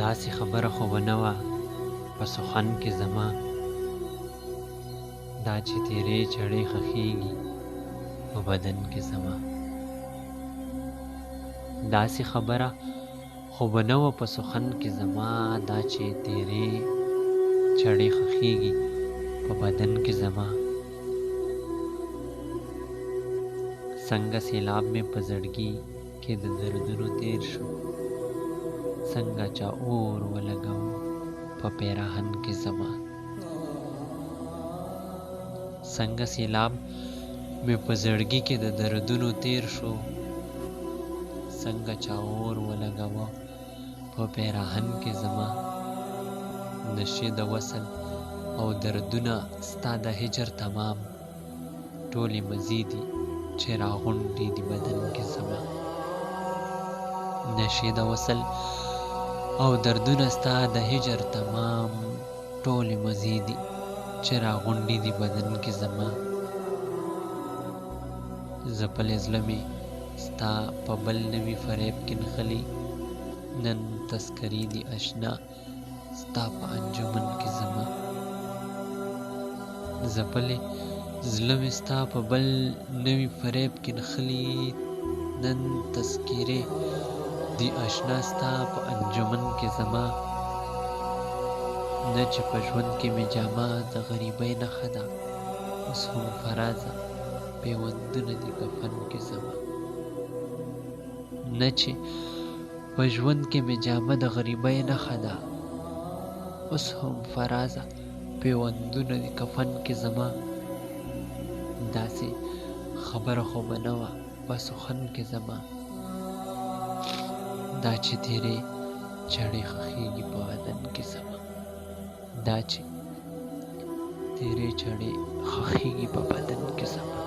داسې خبره خو به نه وه په سخن کې زما، دا چې تیرې چړې خښېږي په بدن کې زما. داسې خبره خو به نه وه په سخن کې زما، دا چې تیرې چړې خښېږي په بدن کې زما. څنګه سیلاب مې په زړګي کې د دردونو تیر شو، څنګه چا اور ولګاوه په پیراهن کې زما. څنګه سیلاب مې په زړګي کې د دردونو تیر شو، څنګه چا اور ولګاوه په پیراهن کې زما. نشې د وصل او دردونه ستا د هجر تمام، ټولې مزیدي چې راغونډې دي بدن کې زما. نشې د وصل او دردونه ستا د هجر تمام، ټولې مزیدي چې راغونډې دي بدن کې زما. ځپلې زړه مې ستا په بل نوي فریب کې نښلي، نن تذکرې دي اشنا ستا په انجمن کې زما. ځپلې زړه مې ستا په بل نوي فریب کې نښلي، نن تذکرې دي اشنا ستا په انجمن کې زما. نه چې په ژوند کې مې جامه د غریبۍ نښه ده، اوس هم فرازه پیوندونه دي کفن کې زما. نه چې په ژوند کې مې جامه د غریبۍ نښه ده، اوس هم فرازه پیوندونه دي کفن کې زما. داسې خبره خو به نه وه په سخن کې زما، دا چې تیرې چړې خښېږي په بدن کې زما. دا چې تیرې چړې خښېږي په بدن کې زما.